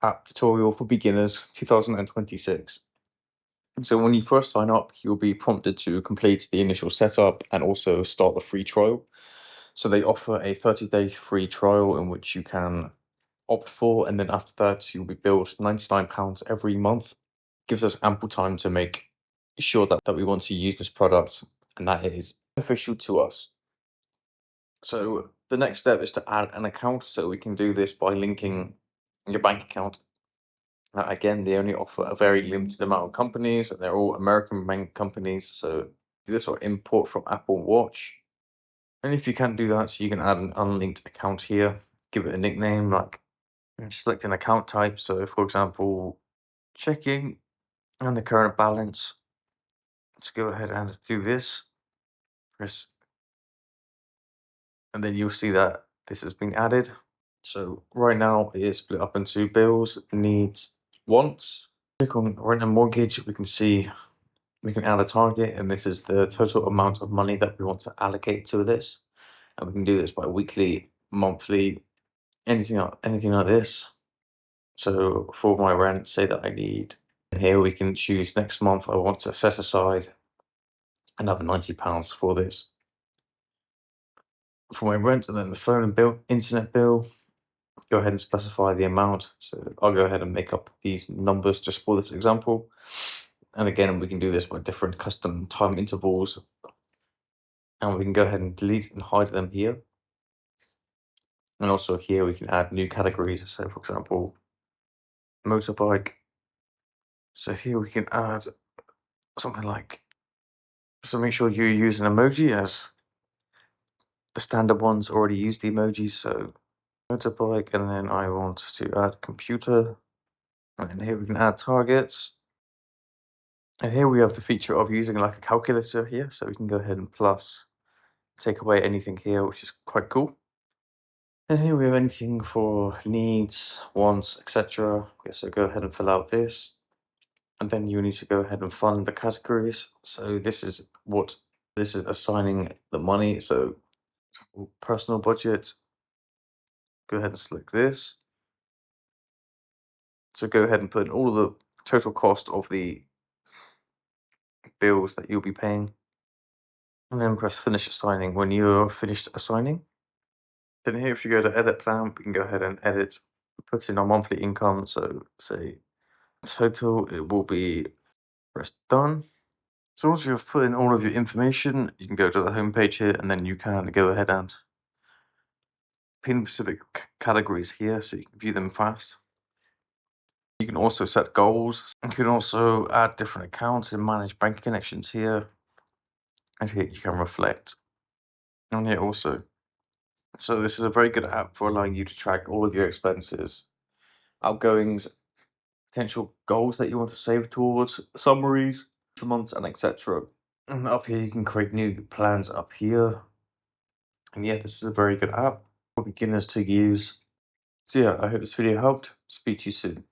app tutorial for beginners 2026. So when you first sign up, you'll be prompted to complete the initial setup and also start the free trial. So they offer a 30-day free trial in which you can opt for, and then after that you'll be billed £99 every month. Gives us ample time to make sure that we want to use this product and that it is beneficial to us. So the next step is to add an account. So we can do this by linking your bank account. Again, they only offer a very limited amount of companies, and they're all American bank companies. So do this or import from Apple Watch. And if you can't do that, so you can add an unlinked account here, give it a nickname, like select an account type. So for example, checking and the current balance. Let's go ahead and do this. Press, and then you'll see that this has been added. So right now it is split up into bills, needs, wants. Click on rent and mortgage. We can see we can add a target, and this is the total amount of money that we want to allocate to this. And we can do this by weekly, monthly, anything like this. So for my rent, say that I need, and here we can choose next month I want to set aside another £90 for this. For my rent, and then the phone and bill, internet bill, go ahead and specify the amount. So I'll go ahead and make up these numbers just for this example. And again, we can do this by different custom time intervals. And we can go ahead and delete and hide them here. And also here we can add new categories. So for example, motorbike. So here we can add something like, so make sure you use an emoji, as the standard ones already use the emojis. So motorbike, and then I want to add computer. And then here we can add targets. And here we have the feature of using like a calculator here. So we can go ahead and plus, take away anything here, which is quite cool. And here we have anything for needs, wants, etc. Okay, so go ahead and fill out this. And then you need to go ahead and fund the categories. So this is assigning the money. So personal budget, go ahead and select this. So go ahead and put in all of the total cost of the bills that you'll be paying. And then press finish assigning when you're finished assigning. Then here, if you go to edit plan, we can go ahead and edit, put in our monthly income. So say total, it will be, press done. So once you've put in all of your information, you can go to the home page here, and then you can go ahead and pin specific categories here so you can view them fast. You can also set goals. You can also add different accounts and manage bank connections here. And here you can reflect on here also. So this is a very good app for allowing you to track all of your expenses, outgoings, potential goals that you want to save towards, summaries for months, and etc. And up here you can create new plans up here. And yeah, this is a very good app for beginners to use. So yeah, I hope this video helped. Speak to you soon.